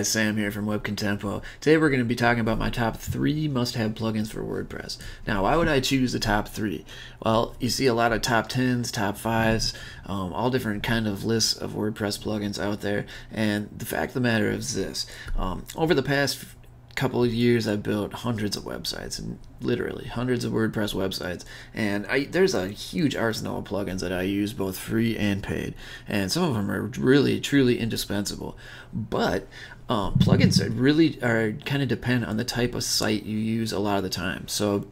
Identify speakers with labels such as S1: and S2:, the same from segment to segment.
S1: guys, Sam here from Web Contempo. Today we're going to be talking about my top 3 must-have plugins for WordPress. Now, why would I choose the top 3? Well, you see a lot of top 10s, top 5s, all different kind of lists of WordPress plugins out there, and the fact of the matter is this. Over the past couple of years, I've built hundreds of websites, and literally hundreds of WordPress websites, and there's a huge arsenal of plugins that I use, both free and paid, and some of them are really truly indispensable. But plugins really are kind of depend on the type of site you use a lot of the time. So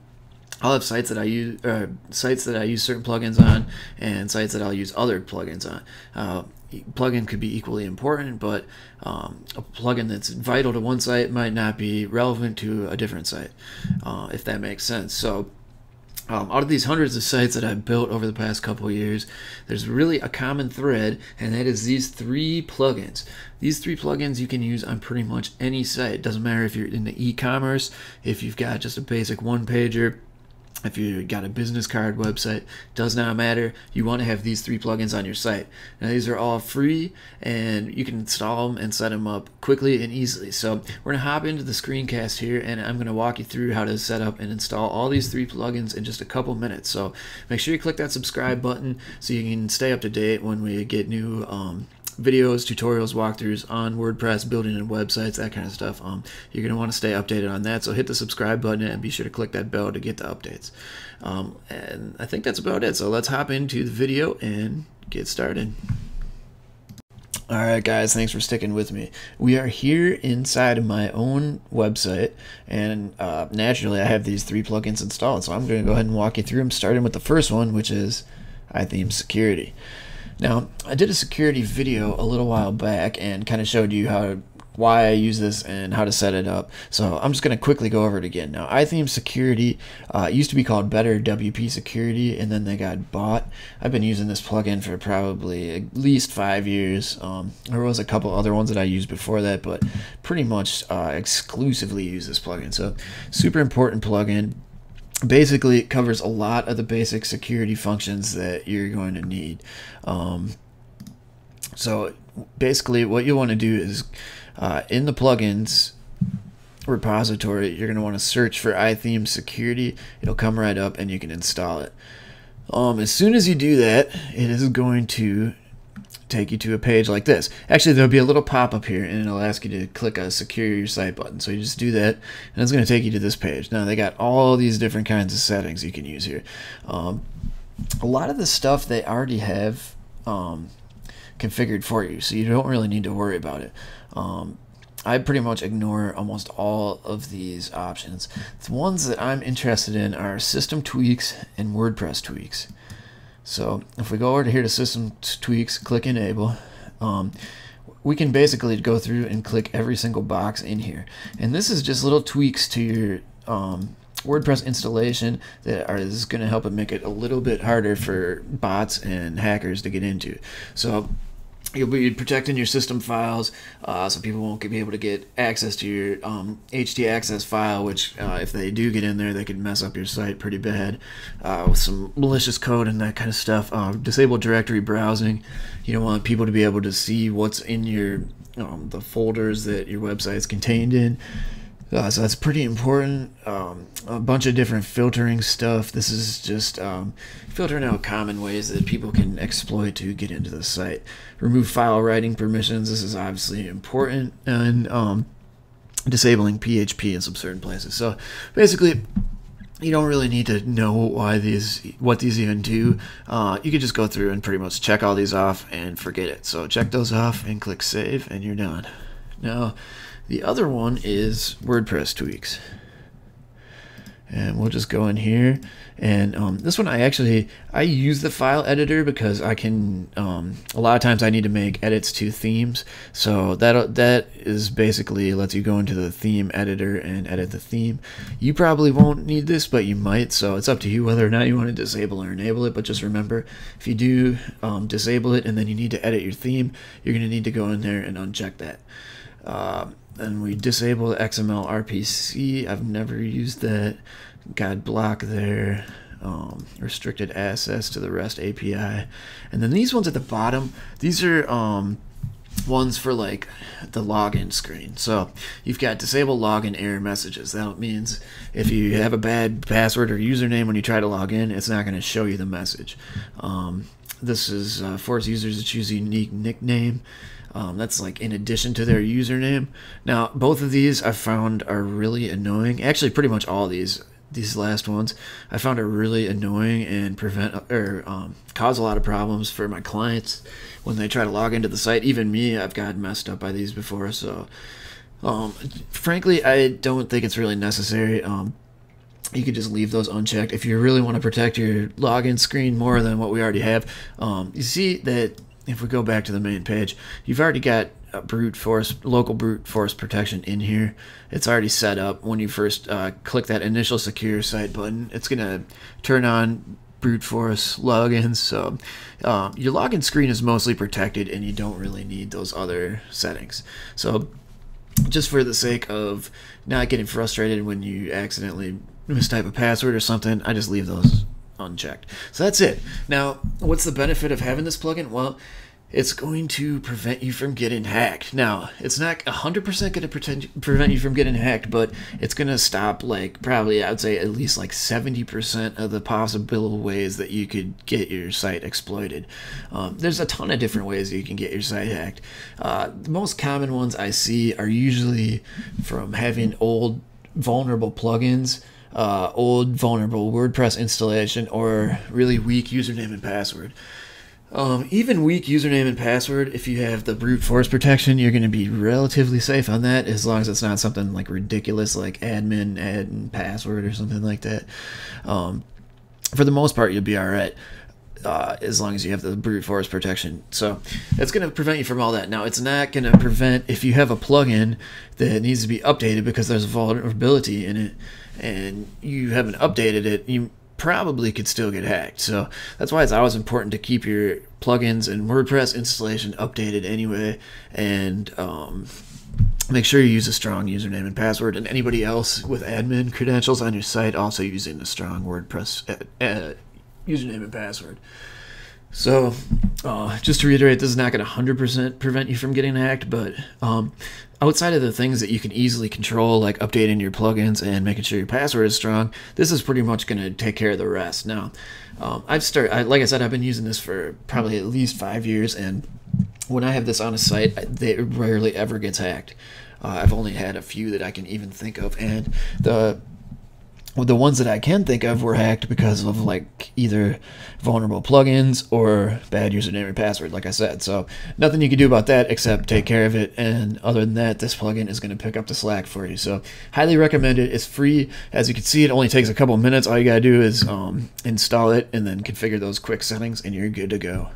S1: I'll have sites that I use certain plugins on, and sites that I'll use other plugins on. Plugin could be equally important, but a plugin that's vital to one site might not be relevant to a different site, if that makes sense. So out of these hundreds of sites that I've built over the past couple of years, there's really a common thread, and that is these 3 plugins. These 3 plugins you can use on pretty much any site. It doesn't matter if you're in the e-commerce, if you've got just a basic one-pager, if you got a business card website, does not matter. You want to have these 3 plugins on your site. Now, these are all free, and you can install them and set them up quickly and easily. So we're going to hop into the screencast here, and I'm going to walk you through how to set up and install all these 3 plugins in just a couple minutes. So make sure you click that subscribe button so you can stay up to date when we get new videos, tutorials, walkthroughs on WordPress, building and websites, that kind of stuff. You're going to want to stay updated on that, so hit the subscribe button and be sure to click that bell to get the updates. And I think that's about it, so let's hop into the video and get started. Alright guys, thanks for sticking with me. We are here inside of my own website, and naturally I have these 3 plugins installed, so I'm going to go ahead and walk you through them, starting with the first one, which is iThemes Security. Now, I did a security video a little while back and kind of showed you why I use this and how to set it up. So I'm just going to quickly go over it again. Now, iThemes Security used to be called Better WP Security, and then they got bought. I've been using this plugin for probably at least 5 years. There was a couple other ones that I used before that, but pretty much exclusively use this plugin. So super important plugin. Basically, it covers a lot of the basic security functions that you're going to need. So basically, what you want to do is in the plugins repository, you're going to want to search for iThemes Security. It'll come right up and you can install it. As soon as you do that, it is going to take you to a page like this. Actually, there'll be a little pop-up here, and it'll ask you to click a secure your site button. So you just do that, and it's going to take you to this page. Now, they got all these different kinds of settings you can use here. A lot of the stuff they already have configured for you, so you don't really need to worry about it. I pretty much ignore almost all of these options. The ones that I'm interested in are system tweaks and WordPress tweaks. So if we go over to here to system tweaks, click enable, we can basically go through and click every single box in here. And this is just little tweaks to your WordPress installation that is going to help it make it a little bit harder for bots and hackers to get into. So you'll be protecting your system files, so people won't be able to get access to your htaccess file, which if they do get in there, they could mess up your site pretty bad with some malicious code and that kind of stuff. Disable directory browsing. You don't want people to be able to see what's in your the folders that your website is contained in. So that's pretty important. A bunch of different filtering stuff. This is just filtering out common ways that people can exploit to get into the site. Remove file writing permissions. This is obviously important. And disabling PHP in some certain places. So basically, you don't really need to know what these even do. You can just go through and pretty much check all these off and forget it. So check those off and click save, and you're done. Now, the other one is WordPress tweaks. And we'll just go in here, and this one I use the file editor because I can a lot of times I need to make edits to themes, so that is basically lets you go into the theme editor and edit the theme. You probably won't need this, but you might, so it's up to you whether or not you want to disable or enable it. But just remember, if you do disable it and then you need to edit your theme, you're going to need to go in there and uncheck that. And we disable XML RPC. I've never used that. Got block there. Restricted access to the REST API. And then these ones at the bottom, these are one's for like the login screen. So you've got disable login error messages. That means if you have a bad password or username when you try to log in, it's not going to show you the message. This is force users to choose a unique nickname. That's like in addition to their username. Now, both of these I found are really annoying. Actually, pretty much all these last ones I found are really annoying and cause a lot of problems for my clients when they try to log into the site. Even me, I've gotten messed up by these before. So, frankly, I don't think it's really necessary. You could just leave those unchecked if you really want to protect your login screen more than what we already have. You see that if we go back to the main page, you've already got a local brute force protection in here. It's already set up. When you first click that initial secure site button, it's going to turn on brute force logins. So your login screen is mostly protected and you don't really need those other settings. So just for the sake of not getting frustrated when you accidentally mistype a password or something, I just leave those unchecked. So that's it. Now, what's the benefit of having this plugin? Well, it's going to prevent you from getting hacked. Now, it's not 100% going to prevent you from getting hacked, but it's going to stop, like, probably, I would say, at least like 70% of the possible ways that you could get your site exploited. There's a ton of different ways you can get your site hacked. The most common ones I see are usually from having old vulnerable plugins, old vulnerable WordPress installation, or really weak username and password. Even weak username and password, if you have the brute force protection, you're going to be relatively safe on that, as long as it's not something like ridiculous like admin add password or something like that. For the most part, you'll be all right, as long as you have the brute force protection. So it's going to prevent you from all that. Now, it's not going to prevent if you have a plugin that needs to be updated because there's a vulnerability in it and you haven't updated it, you probably could still get hacked. So that's why it's always important to keep your plugins and WordPress installation updated anyway, and make sure you use a strong username and password, and anybody else with admin credentials on your site also using a strong WordPress username and password. So just to reiterate, this is not going to 100% prevent you from getting hacked, but outside of the things that you can easily control, like updating your plugins and making sure your password is strong, this is pretty much going to take care of the rest. Now, like I said, I've been using this for probably at least 5 years, and when I have this on a site, it rarely ever gets hacked. I've only had a few that I can even think of, and the ones that I can think of were hacked because of like either vulnerable plugins or bad username and password, like I said. So nothing you can do about that except take care of it. And other than that, this plugin is going to pick up the slack for you. So highly recommend it. It's free. As you can see, it only takes a couple minutes. All you got to do is install it and then configure those quick settings and you're good to go.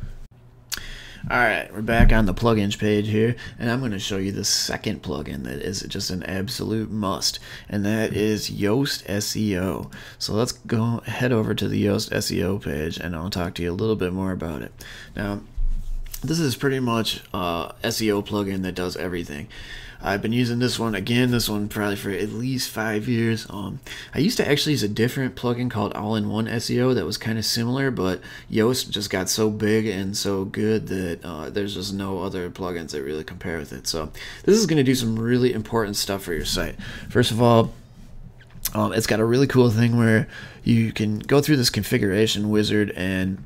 S1: Alright, we're back on the plugins page here, and I'm going to show you the second plugin that is just an absolute must, and that is Yoast SEO. So let's go head over to the Yoast SEO page, and I'll talk to you a little bit more about it. Now, this is pretty much a SEO plugin that does everything. I've been using this one probably for at least 5 years. I used to actually use a different plugin called All-in-One SEO that was kind of similar, but Yoast just got so big and so good that there's just no other plugins that really compare with it. So this is going to do some really important stuff for your site. First of all, it's got a really cool thing where you can go through this configuration wizard and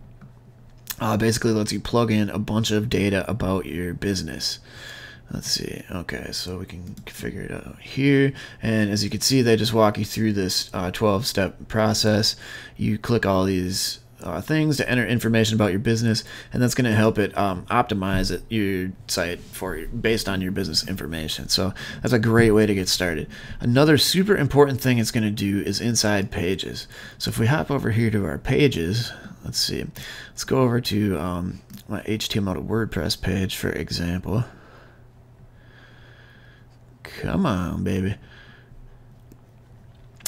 S1: basically lets you plug in a bunch of data about your business. Let's see. Okay, so we can configure it out here, and as you can see, they just walk you through this 12-step process. You click all these things to enter information about your business, and that's going to help it optimize your site based on your business information. So that's a great way to get started. Another super important thing it's going to do is inside pages. So if we hop over here to our pages, let's see. Let's go over to my HTML to WordPress page, for example. Come on, baby.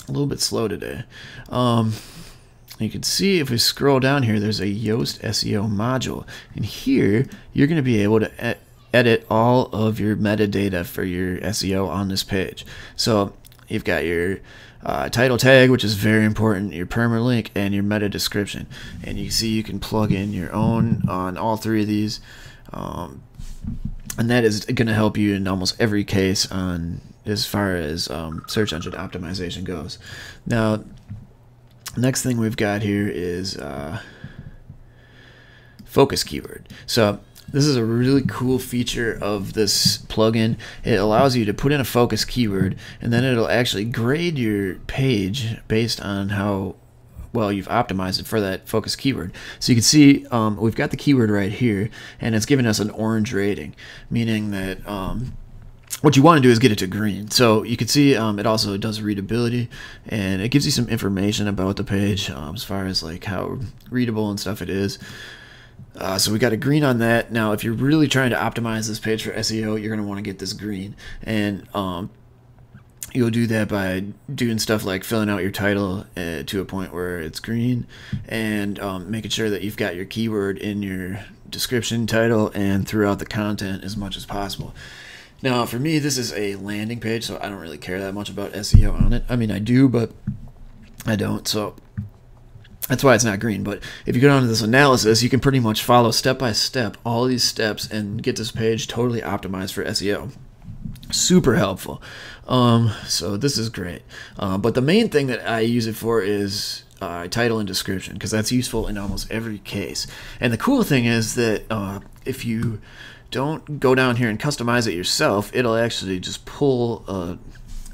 S1: A little bit slow today. You can see if we scroll down here, there's a Yoast SEO module. And here, you're going to be able to edit all of your metadata for your SEO on this page. So you've got your title tag, which is very important, your permalink, and your meta description. And you see you can plug in your own on all three of these. and that is going to help you in almost every case on as far as search engine optimization goes. Now, next thing we've got here is focus keyword. So this is a really cool feature of this plugin. It allows you to put in a focus keyword, and then it'll actually grade your page based on how well you've optimized it for that focus keyword. So you can see we've got the keyword right here, and it's giving us an orange rating, meaning that what you want to do is get it to green. So you can see it also does readability, and it gives you some information about the page as far as like how readable and stuff it is. So we got a green on that. Now, if you're really trying to optimize this page for SEO, you're going to want to get this green, and you'll do that by doing stuff like filling out your title to a point where it's green, and making sure that you've got your keyword in your description, title, and throughout the content as much as possible. Now, for me, this is a landing page, so I don't really care that much about SEO on it. I mean, I do, but I don't, so that's why it's not green. But if you go down to this analysis, you can pretty much follow step by step all these steps and get this page totally optimized for SEO. Super helpful. So this is great. But the main thing that I use it for is title and description, because that's useful in almost every case. And the cool thing is that if you don't go down here and customize it yourself, it'll actually just pull a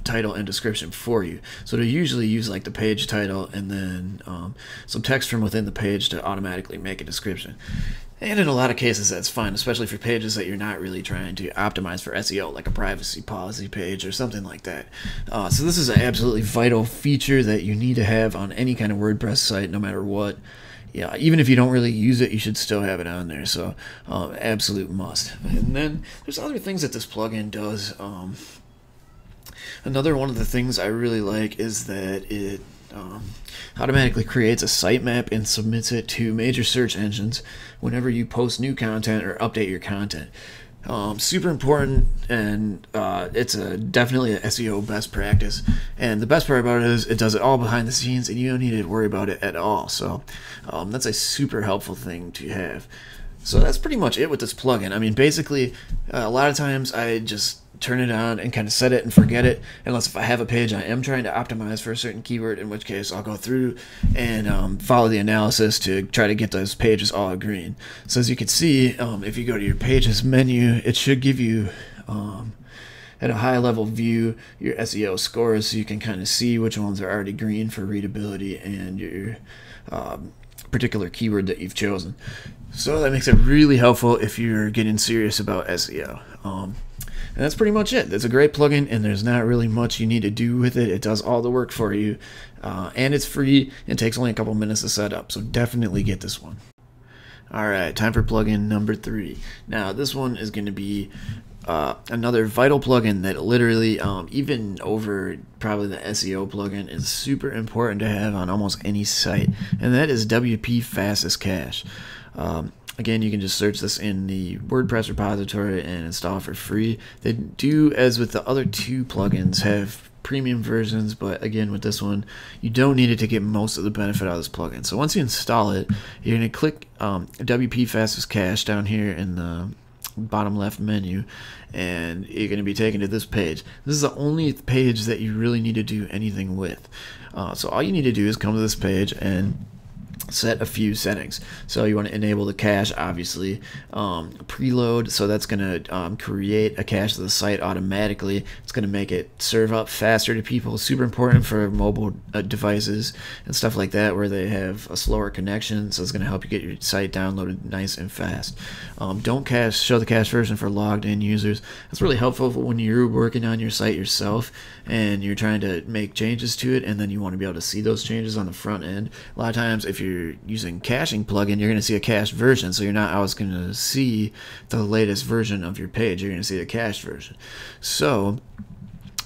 S1: title and description for you. So to usually use like the page title and then some text from within the page to automatically make a description. And in a lot of cases that's fine, especially for pages that you're not really trying to optimize for SEO, like a privacy policy page or something like that. So this is an absolutely vital feature that you need to have on any kind of WordPress site, no matter what. Yeah, even if you don't really use it, you should still have it on there. So absolute must. And then there's other things that this plugin does. Another one of the things I really like is that it automatically creates a sitemap and submits it to major search engines whenever you post new content or update your content. Super important, and it's definitely an SEO best practice. And the best part about it is it does it all behind the scenes, and you don't need to worry about it at all. So that's a super helpful thing to have. So that's pretty much it with this plugin. I mean, basically, a lot of times I just turn it on and kind of set it and forget it, unless if I have a page I am trying to optimize for a certain keyword, in which case I'll go through and follow the analysis to try to get those pages all green. So as you can see, if you go to your pages menu, it should give you at a high level view your SEO scores, so you can kind of see which ones are already green for readability and your particular keyword that you've chosen. So that makes it really helpful if you're getting serious about SEO. And that's pretty much it. It's a great plugin, and there's not really much you need to do with it. It does all the work for you, and it's free. It takes only a couple minutes to set up, so definitely get this one. Alright, time for plugin number 3. Now, this one is going to be another vital plugin that literally, even over probably the SEO plugin, is super important to have on almost any site, and that is WP Fastest Cache. Again, you can just search this in the WordPress repository and install for free. They do, as with the other 2 plugins, have premium versions, but again, with this one, you don't need it to get most of the benefit out of this plugin. So once you install it, you're going to click WP Fastest Cache down here in the bottom left menu, and you're going to be taken to this page. This is the only page that you really need to do anything with. So all you need to do is come to this page and set a few settings. So you want to enable the cache, obviously, preload, so that's going to create a cache of the site automatically. It's going to make it serve up faster to people. Super important for mobile devices and stuff like that, where they have a slower connection, so it's going to help you get your site downloaded nice and fast. Don't show the cache version for logged in users. That's really helpful when you're working on your site yourself and you're trying to make changes to it, and then you want to be able to see those changes on the front end. A lot of times, if you're using caching plugin, you're going to see a cached version, so you're not always going to see the latest version of your page. You're going to see the cached version. So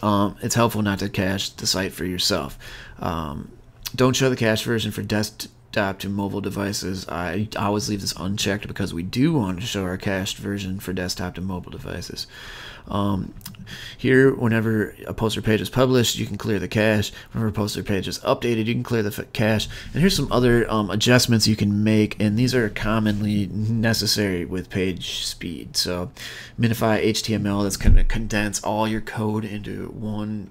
S1: it's helpful not to cache the site for yourself. Don't show the cached version for desktop desktop to mobile devices. I always leave this unchecked because we do want to show our cached version for desktop to mobile devices. Here, whenever a poster page is published, you can clear the cache. Whenever a poster page is updated, you can clear the cache. And here's some other adjustments you can make, and these are commonly necessary with page speed. So minify HTML, that's going to condense all your code into one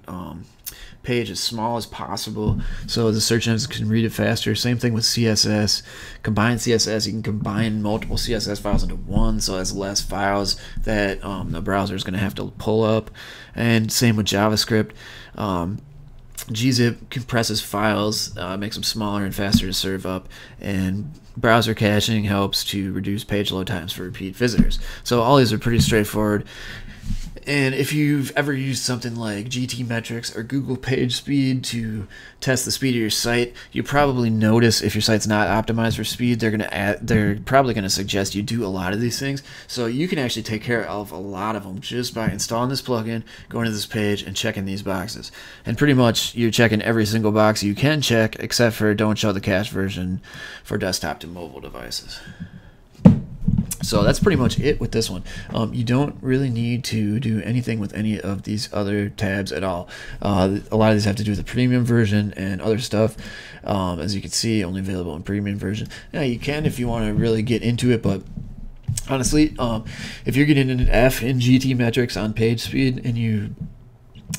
S1: page as small as possible so the search engines can read it faster. Same thing with CSS. Combine CSS, you can combine multiple CSS files into one, so there's less files that the browser is going to have to pull up. And same with JavaScript. gzip compresses files, makes them smaller and faster to serve up, and browser caching helps to reduce page load times for repeat visitors. So all these are pretty straightforward. And if you've ever used something like GTmetrix or Google PageSpeed to test the speed of your site, you probably notice if your site's not optimized for speed, they're probably going to suggest you do a lot of these things. So you can actually take care of a lot of them just by installing this plugin, going to this page, and checking these boxes. And pretty much you're checking every single box you can check, except for don't show the cache version for desktop to mobile devices. So that's pretty much it with this one. You don't really need to do anything with any of these other tabs at all. A lot of these have to do with the premium version and other stuff. As you can see, only available in premium version. Now you can if you want to really get into it, but honestly, if you're getting an F in GTmetrix on page speed and you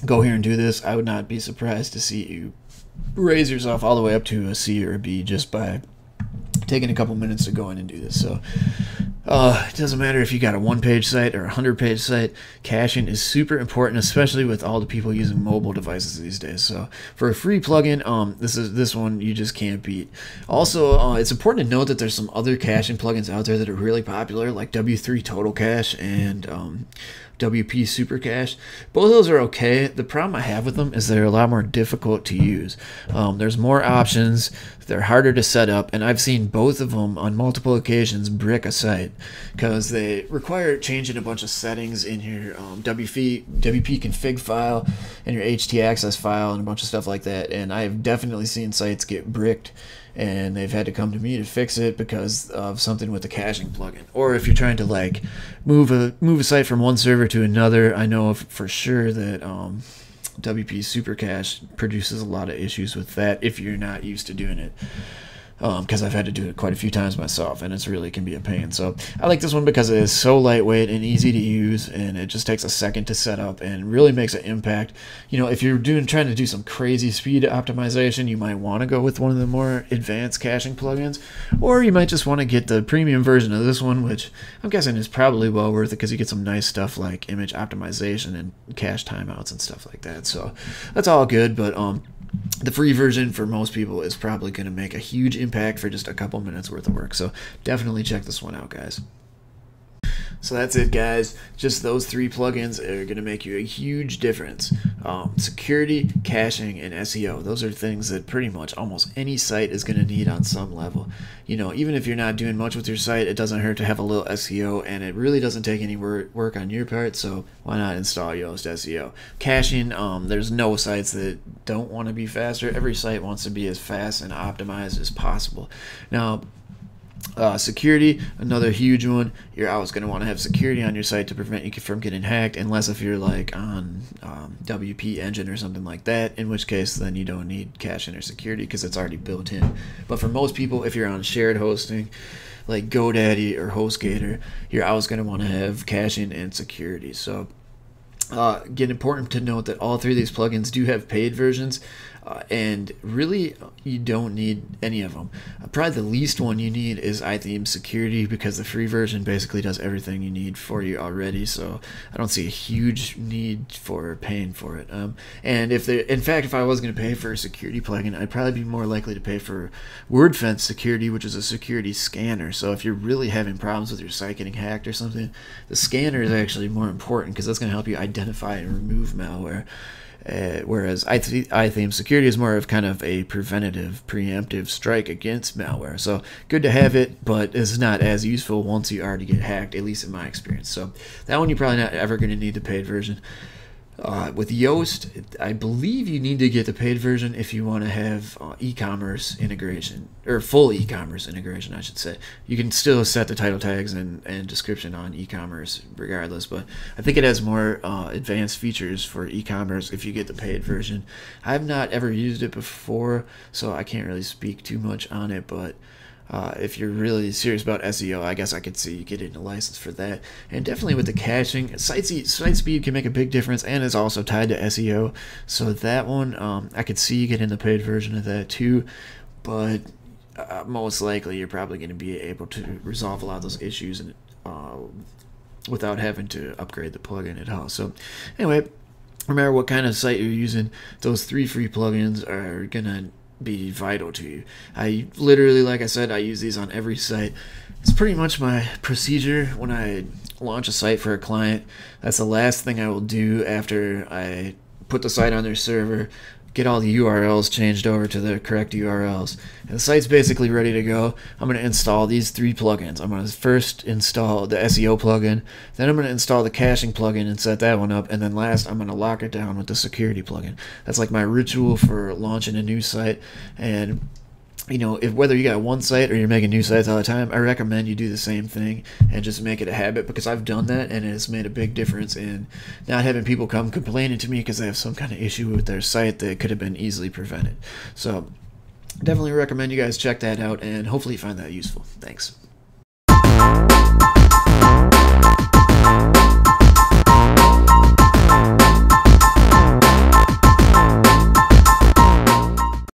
S1: go here and do this, I would not be surprised to see you raise yourself all the way up to a C or a B just by taking a couple minutes to go in and do this. So it doesn't matter if you got a 1-page site or a 100-page site, caching is super important, especially with all the people using mobile devices these days. So for a free plugin, this one you just can't beat. Also, it's important to note that there's some other caching plugins out there that are really popular, like W3 Total Cache and WP Super Cache. Both of those are okay. The problem I have with them is they're a lot more difficult to use. There's more options, they're harder to set up, and I've seen both of them on multiple occasions brick a site because they require changing a bunch of settings in your WP config file and your htaccess file and a bunch of stuff like that. And I've definitely seen sites get bricked, and they've had to come to me to fix it because of something with the caching plugin. Or if you're trying to like move a site from one server to another, I know for sure that WP Super Cache produces a lot of issues with that if you're not used to doing it. Because I've had to do it quite a few times myself, and it's really can be a pain. So I like this one because it is so lightweight and easy to use, and it just takes a second to set up and really makes an impact. You know, if you're trying to do some crazy speed optimization, you might want to go with one of the more advanced caching plugins, or you might just want to get the premium version of this one, which I'm guessing is probably well worth it because you get some nice stuff like image optimization and cache timeouts and stuff like that. So that's all good, but the free version for most people is probably going to make a huge impact for just a couple minutes worth of work. So definitely check this one out, guys. So that's it, guys. Just those 3 plugins are going to make you a huge difference. Security, caching, and SEO. Those are things that pretty much almost any site is going to need on some level. You know, even if you're not doing much with your site, it doesn't hurt to have a little SEO, and it really doesn't take any work on your part, so why not install Yoast SEO? Caching, there's no sites that don't want to be faster. Every site wants to be as fast and optimized as possible. Now, security, another huge one. You're always going to want to have security on your site to prevent you from getting hacked, unless if you're like on WP Engine or something like that, in which case then you don't need caching or security because it's already built in. But for most people, if you're on shared hosting like GoDaddy or HostGator, you're always going to want to have caching and security. So again, important to note that all 3 of these plugins do have paid versions, and really you don't need any of them. Probably the least one you need is iThemes Security, because the free version basically does everything you need for you already, so I don't see a huge need for paying for it. And in fact, if I was going to pay for a security plugin, I'd probably be more likely to pay for WordFence Security, which is a security scanner. So if you're really having problems with your site getting hacked or something, the scanner is actually more important because that's going to help you identify and remove malware. Whereas iThemes Security is more of kind of a preventative, preemptive strike against malware. So good to have it, but it's not as useful once you already get hacked, at least in my experience. So that one you're probably not ever going to need the paid version. With Yoast, I believe you need to get the paid version if you want to have e-commerce integration, or full e-commerce integration, I should say. You can still set the title tags and description on e-commerce regardless, but I think it has more advanced features for e-commerce if you get the paid version. I've not ever used it before, so I can't really speak too much on it, but if you're really serious about SEO, I guess I could see you getting a license for that. And definitely with the caching, site speed can make a big difference and is also tied to SEO. So that one, I could see you getting the paid version of that too. But most likely you're probably going to be able to resolve a lot of those issues and without having to upgrade the plugin at all. So anyway, remember what kind of site you're using. Those 3 free plugins are going to be vital to you. I literally, like I said, I use these on every site. It's pretty much my procedure when I launch a site for a client. That's the last thing I will do after I put the site on their server, get all the URLs changed over to the correct URLs, and the site's basically ready to go. I'm going to install these 3 plugins. I'm going to first install the SEO plugin, then I'm going to install the caching plugin and set that one up, and then last I'm going to lock it down with the security plugin. That's like my ritual for launching a new site. And you know, if whether you got one site or you're making new sites all the time, I recommend you do the same thing and just make it a habit, because I've done that and it's made a big difference in not having people come complaining to me because they have some kind of issue with their site that could have been easily prevented. So definitely recommend you guys check that out, and hopefully you find that useful. Thanks.